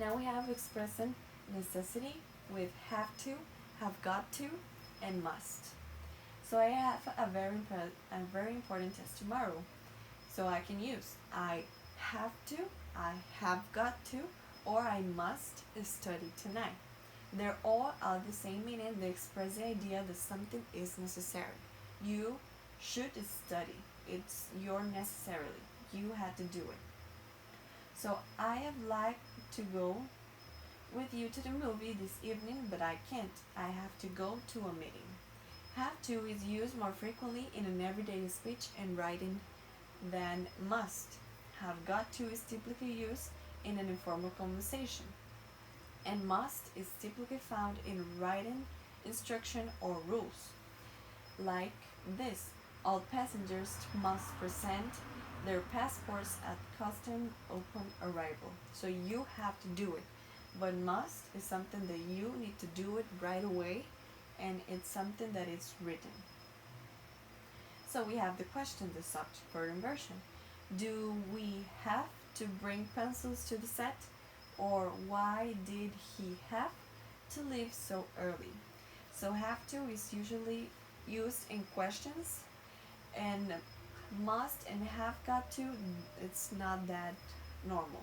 Now we have expressing necessity with have to, have got to, and must. So I have a very important test tomorrow. So I can use I have to, I have got to, or I must study tonight. They're all the same meaning. They express the idea that something is necessary. You should study. It's your necessarily. You had to do it. So I have liked to go with you to the movie this evening, but I can't. I have to go to a meeting. Have to is used more frequently in an everyday speech and writing than must. Have got to is typically used in an informal conversation. And must is typically found in writing instruction or rules. Like this, all passengers must present their passports at custom upon arrival. So you have to do it. But must is something that you need to do it right away, and it's something that is written. So we have the question, the subject, verb, and version. Do we have to bring pencils to the set? Or why did he have to leave so early? So have to is usually used in questions, and must and have got to, it's not that normal.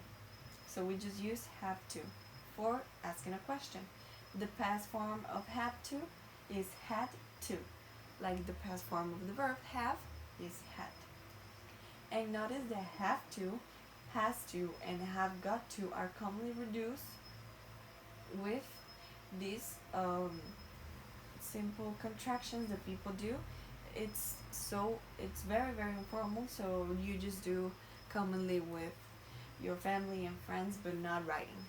So we just use have to for asking a question. The past form of have to is had to, like the past form of the verb have is had. And notice that have to, has to, and have got to are commonly reduced with these simple contractions that people do. It's very informal, so you just do commonly with your family and friends, but not writing.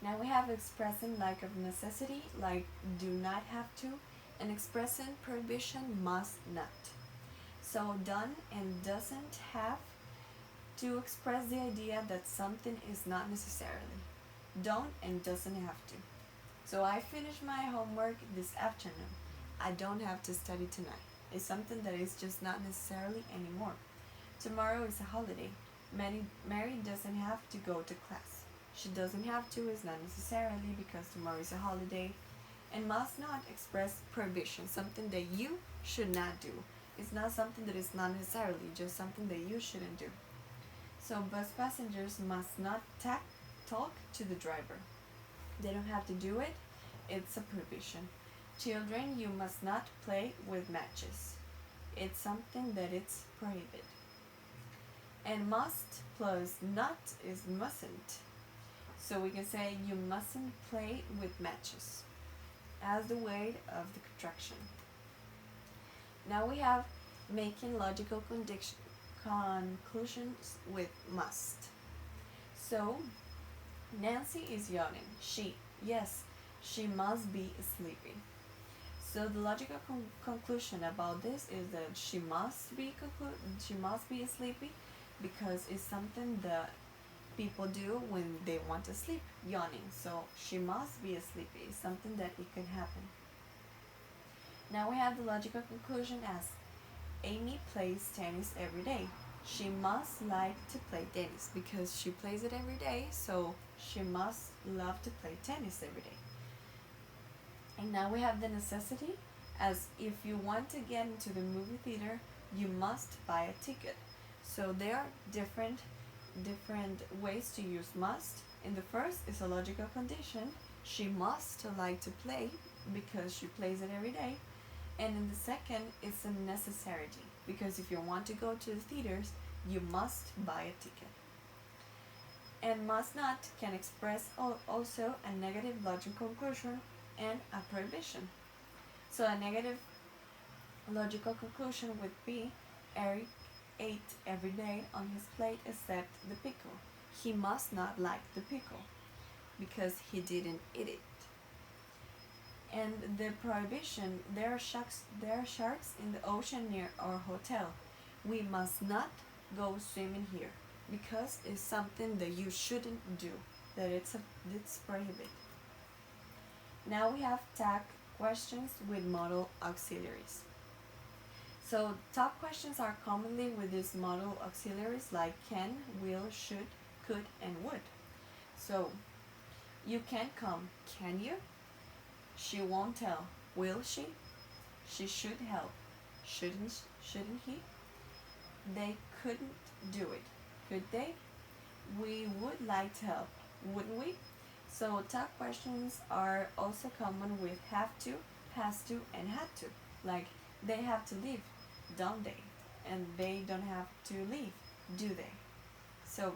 Now we have expressing lack of necessity, like do not have to, and expressing prohibition, must not. So done and doesn't have to express the idea that something is not necessarily. Don't and doesn't have to. So I finished my homework this afternoon. I don't have to study tonight. It's something that is just not necessarily anymore. Tomorrow is a holiday. Mary doesn't have to go to class. She doesn't have to is not necessarily because tomorrow is a holiday. And must not express prohibition, something that you should not do. It's not something that is not necessarily, just something that you shouldn't do. So bus passengers must not talk to the driver. They don't have to do it. It's a prohibition. Children, you must not play with matches. It's something that it's prohibited. And must plus not is mustn't. So we can say you mustn't play with matches as the weight of the contraction. Now we have making logical conclusions with must. So Nancy is yawning. She must be sleepy. So the logical conclusion about this is that she must be sleepy because it's something that people do when they want to sleep, yawning. So she must be sleepy. It's something that it can happen. Now we have the logical conclusion as Amy plays tennis every day. She must like to play tennis because she plays it every day, so she must love to play tennis every day. And now we have the necessity as if you want to get into the movie theater, you must buy a ticket. So there are different ways to use must. In the first is a logical condition. She must like to play because she plays it every day. And in the second, it's a necessity because if you want to go to the theaters, you must buy a ticket. And must not can express also a negative logical conclusion and a prohibition. So a negative logical conclusion would be Eric ate every day on his plate except the pickle. He must not like the pickle because he didn't eat it. And the prohibition, there are sharks in the ocean near our hotel. We must not go swimming here because it's something that you shouldn't do, that it's prohibited. Now we have tag questions with modal auxiliaries. So top questions are commonly with these modal auxiliaries like can, will, should, could, and would. So, you can't come, can you? She won't tell, will she? She should help, shouldn't he? They couldn't do it, could they? We would like to help, wouldn't we? So talk questions are also common with have to, has to, and had to. Like, they have to leave, don't they? And they don't have to leave, do they? So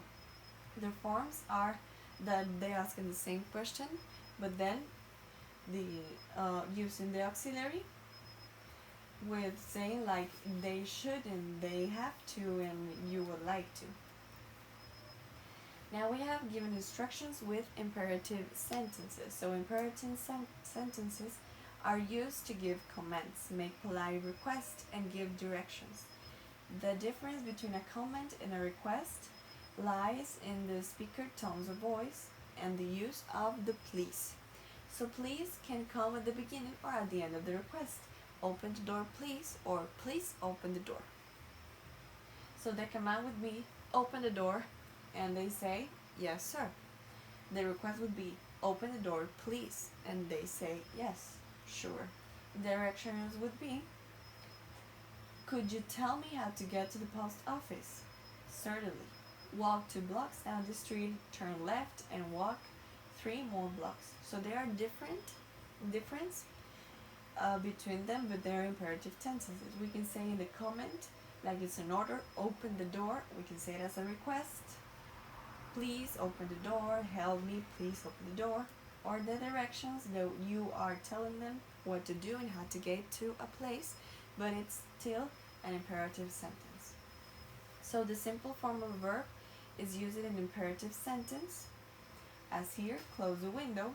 the forms are that they ask in the same question, but then the using the auxiliary with saying like they should and they have to and you would like to. Now we have given instructions with imperative sentences. So imperative sentences are used to give commands, make polite requests, and give directions. The difference between a comment and a request lies in the speaker tones of voice and the use of the please. So please can come at the beginning or at the end of the request. Open the door please, or please open the door. So the command would be open the door, and they say yes sir. The request would be open the door please, and they say yes, sure. Directions would be could you tell me how to get to the post office? Certainly. Walk 2 blocks down the street, turn left, and walk 3 more blocks. So there are difference between them, but they're imperative tenses. We can say in the comment, like it's an order, open the door. We can say it as a request. Please open the door, help me, please open the door. Or the directions that you are telling them what to do and how to get to a place, but it's still an imperative sentence. So the simple form of a verb is used in an imperative sentence, as here, close the window.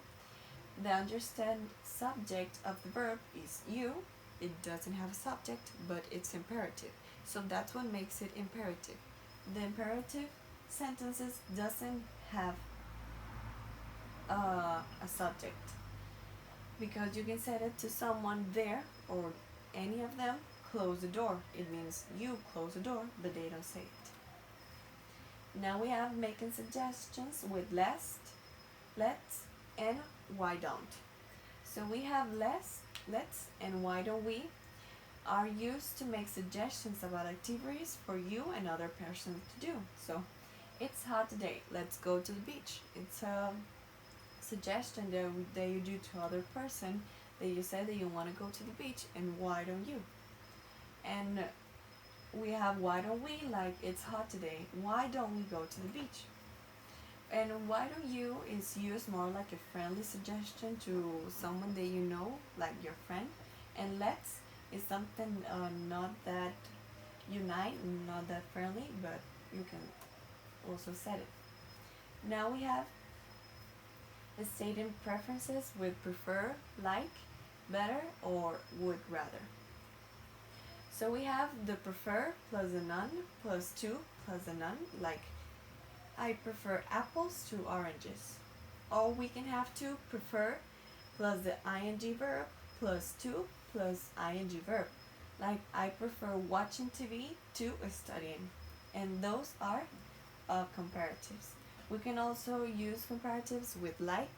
The understand subject of the verb is you. It doesn't have a subject, but it's imperative. So that's what makes it imperative. The imperative sentences doesn't have a subject, because you can say it to someone there or any of them, close the door. It means you close the door, but they don't say it. Now we have making suggestions with let's, and why don't. So we have let's, and why don't we are used to make suggestions about activities for you and other persons to do. So it's hot today, let's go to the beach. It's a suggestion that you do to other person, that you say that you want to go to the beach, and why don't you? And we have why don't we, like it's hot today, why don't we go to the beach? And why don't you is used more like a friendly suggestion to someone that you know, like your friend. And let's is something not that unite, not that friendly, but you can also set it. Now we have the stating preferences with prefer, like, better, or would rather. So we have the prefer plus the none plus to plus the none, like I prefer apples to oranges. Or we can have to prefer plus the ing verb plus to plus ing verb, like I prefer watching TV to studying. And those are comparatives. We can also use comparatives with like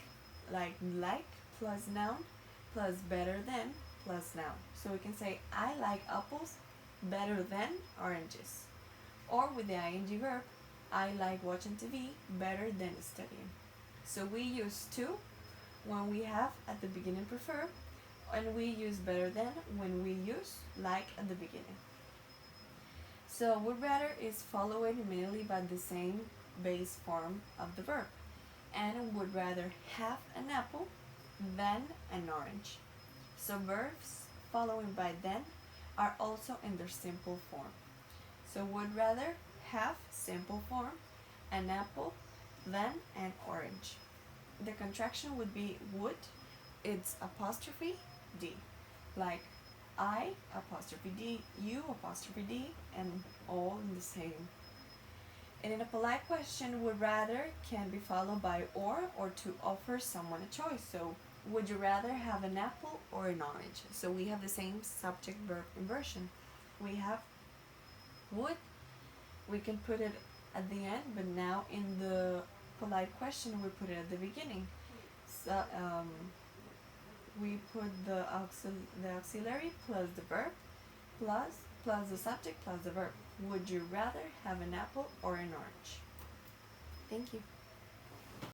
plus noun plus better than plus noun. So we can say I like apples better than oranges. Or with the ing verb, I like watching TV better than studying. So we use to when we have at the beginning prefer, and we use better than when we use like at the beginning. So would rather is followed immediately by the same base form of the verb, and would rather have an apple than an orange. So verbs following by then are also in their simple form. So would rather have simple form, an apple, than an orange. The contraction would be would, it's apostrophe D, like I apostrophe D, you apostrophe D, and all in the same. And in a polite question, would rather can be followed by or to offer someone a choice. So would you rather have an apple or an orange? So we have the same subject verb inversion. We have would, we can put it at the end, but now in the polite question we put it at the beginning. So we put the auxiliary plus the verb plus the subject plus the verb. Would you rather have an apple or an orange? Thank you.